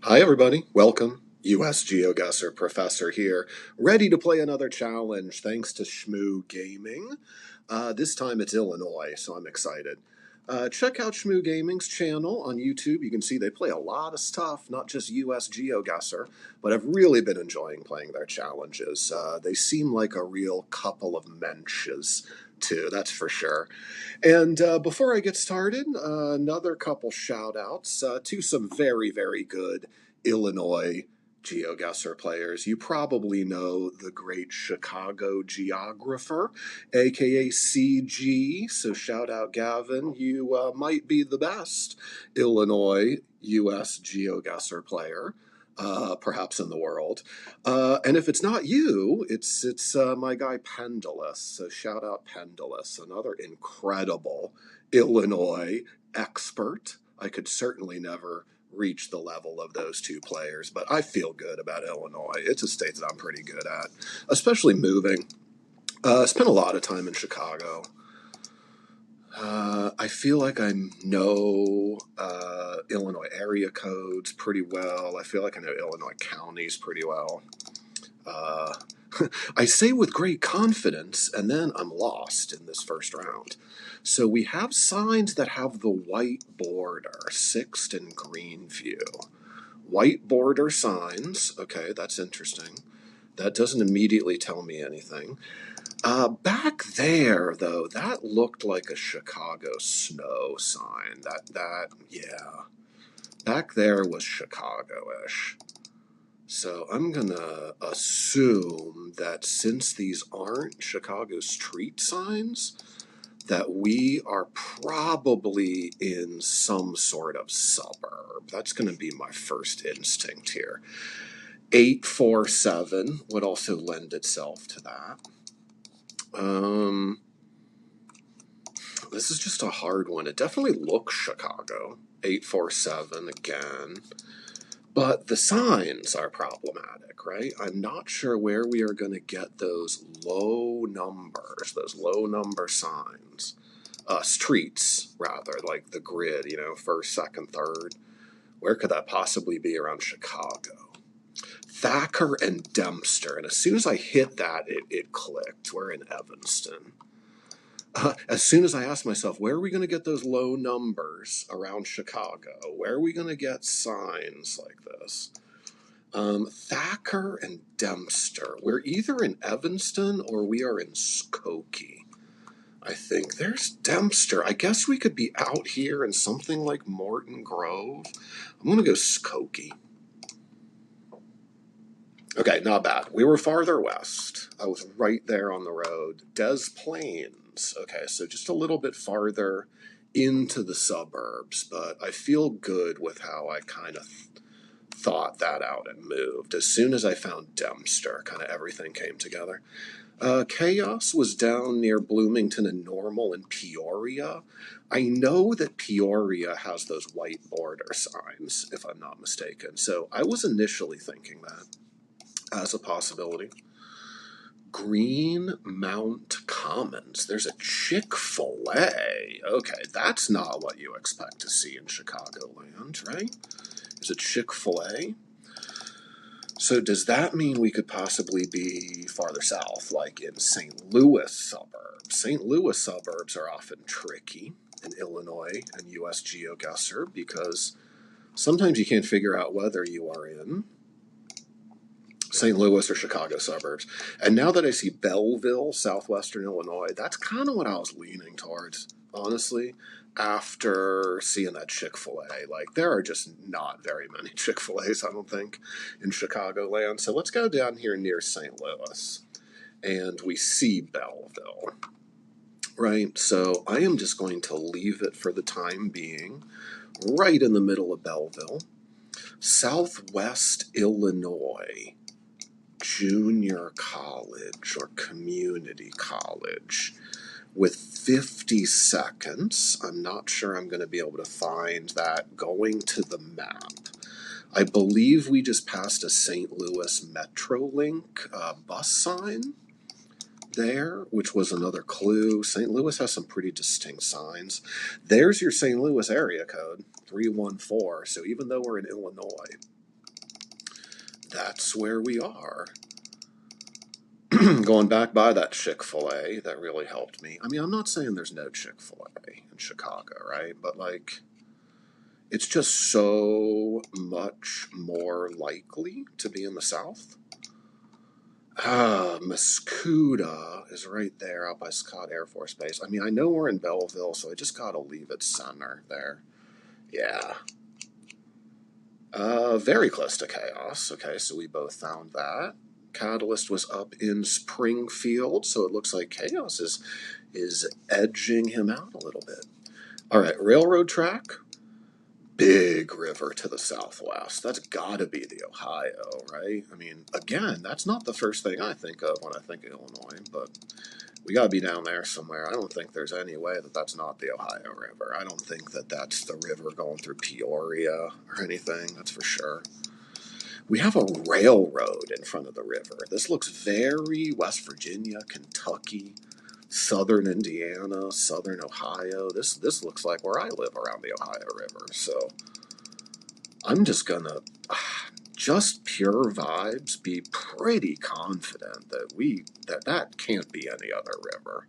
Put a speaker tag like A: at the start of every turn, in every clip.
A: Hi, everybody. Welcome. US Geoguessr Professor here, ready to play another challenge thanks to Shmoo Gaming. This time it's Illinois, so I'm excited. Check out Shmoo Gaming's channel on YouTube. You can see they play a lot of stuff, not just US Geoguessr, but I've really been enjoying playing their challenges. They seem like a real couple of menches, too, that's for sure. And before I get started, another couple shout outs to some very, very good Illinois GeoGuessr players. You probably know the great Chicago geographer, aka CG. So shout out, Gavin. You might be the best Illinois US GeoGuessr player. Perhaps in the world. And if it's not you, it's my guy Pendulous. So shout out Pendulous, another incredible Illinois expert. I could certainly never reach the level of those two players, but I feel good about Illinois. It's a state that I'm pretty good at, especially moving. Spent a lot of time in Chicago. I feel like I know Illinois area codes pretty well. I feel like I know Illinois counties pretty well. I say with great confidence, and then I'm lost in this first round. So we have signs that have the white border, 6th and Greenview. White border signs, okay, that's interesting. That doesn't immediately tell me anything. Back there, though, that looked like a Chicago snow sign. Yeah. Back there was Chicago-ish. So I'm going to assume that since these aren't Chicago street signs, that we are probably in some sort of suburb. That's going to be my first instinct here. 847 would also lend itself to that. This is just a hard one. It definitely looks Chicago. 847 again. But the signs are problematic, right? I'm not sure where we are going to get those low numbers, those low number signs. Streets, rather, like the grid, first, second, third. Where could that possibly be around Chicago? Thacker and Dempster. And as soon as I hit that, it clicked. We're in Evanston. As soon as I asked myself, where are we going to get those low numbers around Chicago? Where are we going to get signs like this? Thacker and Dempster. We're either in Evanston or we are in Skokie. I think there's Dempster. I guess we could be out here in something like Morton Grove. I'm going to go Skokie. Okay, not bad. We were farther west. I was right there on the road. Des Plaines. Okay, so just a little bit farther into the suburbs, but I feel good with how I kind of thought that out and moved. As soon as I found Dempster, kind of everything came together. Chaos was down near Bloomington and Normal and Peoria. I know that Peoria has those white border signs, if I'm not mistaken. So I was initially thinking that as a possibility. Greenmount Commons. There's a Chick-fil-A. Okay, that's not what you expect to see in Chicagoland, right? There's a Chick-fil-A. So does that mean we could possibly be farther south, like in St. Louis suburbs? St. Louis suburbs are often tricky in Illinois and US Geoguessr because sometimes you can't figure out whether you are in St. Louis or Chicago suburbs. And now that I see Belleville, southwestern Illinois, that's kind of what I was leaning towards, honestly, after seeing that Chick-fil-A. Like, there are just not very many Chick-fil-A's, I don't think, in Chicagoland. So let's go down here near St. Louis, and we see Belleville, right? So I am just going to leave it for the time being right in the middle of Belleville. Southwest Illinois Junior College or Community College with 50 seconds. I'm not sure I'm going to be able to find that going to the map. I believe we just passed a St. Louis Metrolink bus sign there, which was another clue. St. Louis has some pretty distinct signs. There's your St. Louis area code, 314. So even though we're in Illinois, that's where we are. Going back by that Chick-fil-A, that really helped me. I mean, I'm not saying there's no Chick-fil-A in Chicago, right? But, like, it's just so much more likely to be in the South. Muscuda is right there out by Scott Air Force Base. I mean, I know we're in Belleville, so I just gotta leave it center there. Yeah. Very close to Chaos. Okay, so we both found that. Catalyst was up in Springfield, so it looks like Chaos is edging him out a little bit. All right, railroad track. Big river to the southwest. That's gotta be the Ohio, right? I mean, again, that's not the first thing I think of when I think of Illinois, but we gotta be down there somewhere. I don't think there's any way that that's not the Ohio River. I don't think that that's the river going through Peoria or anything, that's for sure. We have a railroad in front of the river. This looks very West Virginia, Kentucky, southern Indiana, southern Ohio. This looks like where I live around the Ohio River. So I'm just gonna, just pure vibes, be pretty confident that that can't be any other river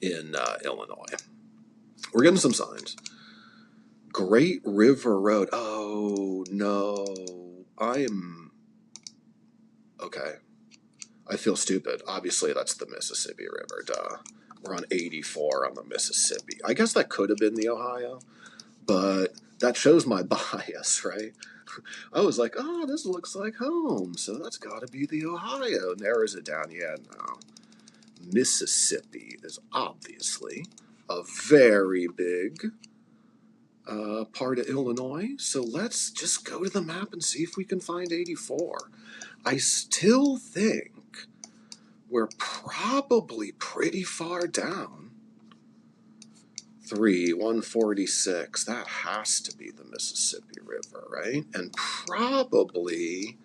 A: in Illinois. We're getting some signs. Great River Road. Oh no, okay. I feel stupid. Obviously, that's the Mississippi River, duh. We're on 84 on the Mississippi. I guess that could have been the Ohio, but that shows my bias, right? I was like, oh, this looks like home, so that's got to be the Ohio. Narrows it down. Yeah, no. Mississippi is obviously a very big part of Illinois, so let's just go to the map and see if we can find 84. I still think we're probably pretty far down. 146. That has to be the Mississippi River, right? And probably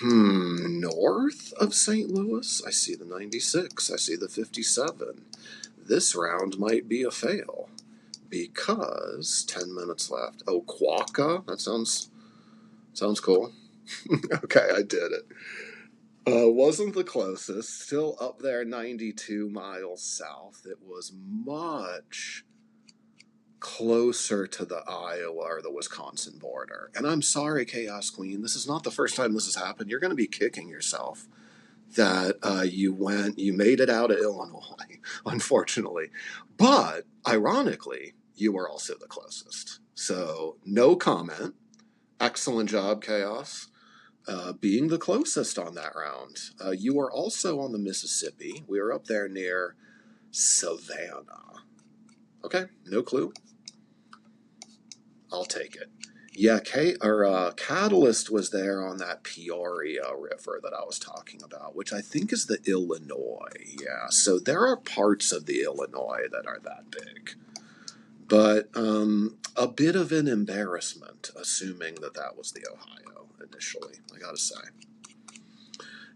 A: north of St. Louis. I see the 96. I see the 57. This round might be a fail because 10 minutes left. Oh, Quokka? That sounds cool. Okay, I did it. Wasn't the closest, still up there 92 miles south. It was much closer to the Iowa or the Wisconsin border. And I'm sorry, Chaos Queen, this is not the first time this has happened. You're going to be kicking yourself that you made it out of Illinois, unfortunately. But, ironically, you were also the closest. So, no comment. Excellent job, Chaos. Being the closest on that round. You are also on the Mississippi. We are up there near Savannah. Okay, no clue. I'll take it. Yeah, Catalyst was there on that Peoria River that I was talking about, which I think is the Illinois. Yeah, so there are parts of the Illinois that are that big. But a bit of an embarrassment, assuming that that was the Ohio initially, I gotta say.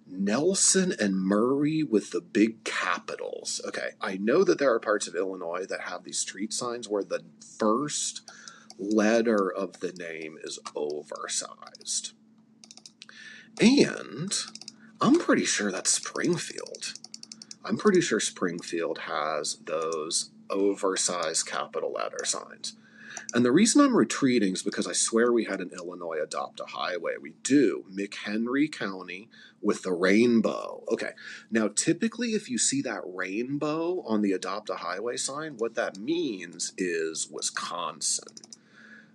A: Nelson and Murray with the big capitals. Okay, I know that there are parts of Illinois that have these street signs where the first letter of the name is oversized. And I'm pretty sure that's Springfield. I'm pretty sure Springfield has those oversized capital letter signs. And the reason I'm retreating is because I swear we had an Illinois adopt a highway. We do. McHenry County with the rainbow. Okay. Now, typically, if you see that rainbow on the adopt a highway sign, what that means is Wisconsin.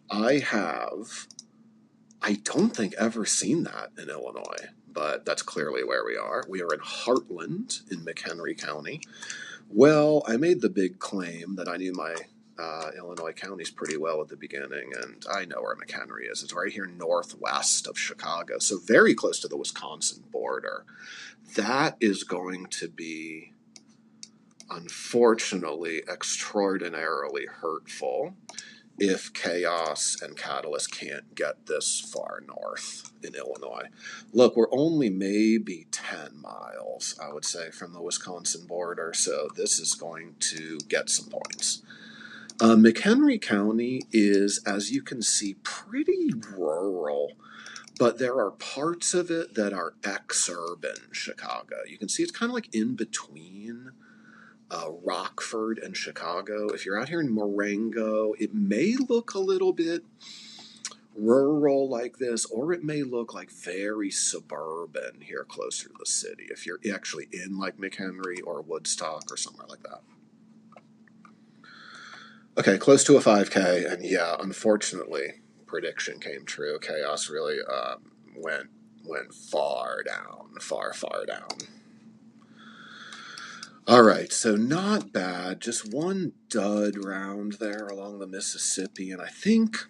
A: I don't think ever seen that in Illinois, but that's clearly where we are. We are in Heartland in McHenry County. Well, I made the big claim that I knew my Illinois counties pretty well at the beginning, and I know where McHenry is. It's right here northwest of Chicago, so very close to the Wisconsin border. That is going to be, unfortunately, extraordinarily hurtful if Chaos and Catalyst can't get this far north in Illinois. Look, we're only maybe 10 miles, I would say, from the Wisconsin border, so this is going to get some points. McHenry County is, as you can see, pretty rural, but there are parts of it that are exurban Chicago. You can see it's kind of like in between Rockford and Chicago. If you're out here in Marengo, it may look a little bit rural like this, or it may look like very suburban here closer to the city if you're actually in like McHenry or Woodstock or somewhere like that. Okay, close to a 5K, and yeah, unfortunately, prediction came true. Chaos really went far down, far down. All right, so not bad. Just one dud round there along the Mississippi, and I think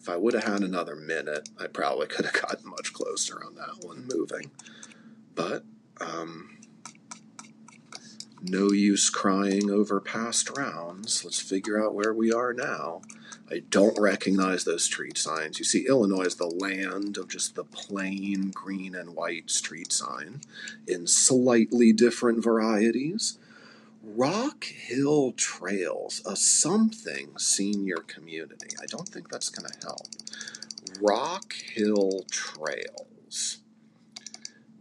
A: if I would have had another minute, I probably could have gotten much closer on that one moving. But no use crying over past rounds. Let's figure out where we are now. I don't recognize those street signs. You see, Illinois is the land of just the plain green and white street sign in slightly different varieties. Rock Hill Trails, a something senior community. I don't think that's going to help. Rock Hill Trails.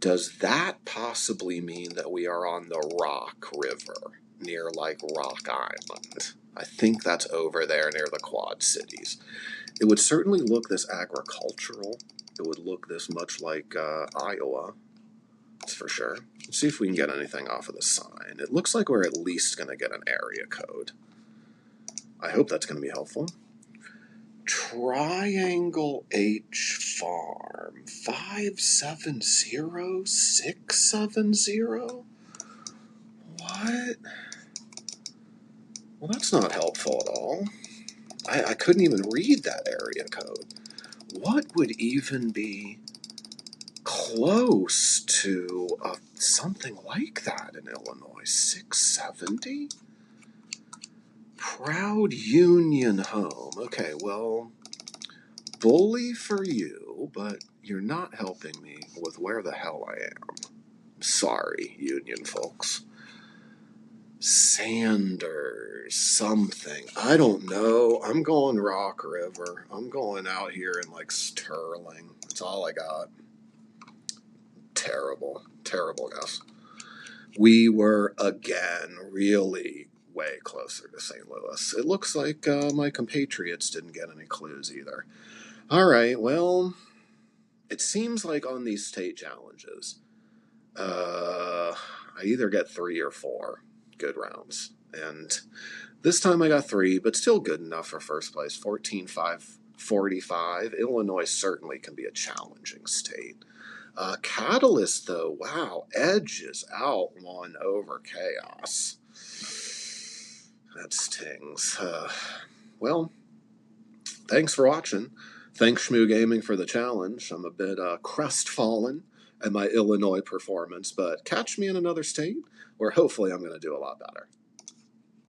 A: Does that possibly mean that we are on the Rock River near like Rock Island? I think that's over there near the Quad Cities. It would certainly look this agricultural. It would look this much like Iowa. That's for sure. Let's see if we can get anything off of the sign. It looks like we're at least going to get an area code. I hope that's going to be helpful. Triangle H Farm 570670? What? Well, that's not helpful at all. I couldn't even read that area code. What would even be close to something like that in Illinois? 670? Proud Union Home. Okay, well, bully for you, but you're not helping me with where the hell I am. Sorry, Union folks. Sanders, something. I don't know. I'm going Rock River. I'm going out here in like Sterling. That's all I got. Terrible guess. We were again really way closer to St. Louis. It looks like my compatriots didn't get any clues either. All right, well, it seems like on these state challenges, I either get 3 or 4 good rounds. And this time I got 3, but still good enough for first place. 14,545. Illinois certainly can be a challenging state. Catalyst, though, wow, edges out one over Chaos. That stings. Well, thanks for watching. Thanks, Shmoo Gaming, for the challenge. I'm a bit crestfallen at my Illinois performance, but catch me in another state where hopefully I'm going to do a lot better.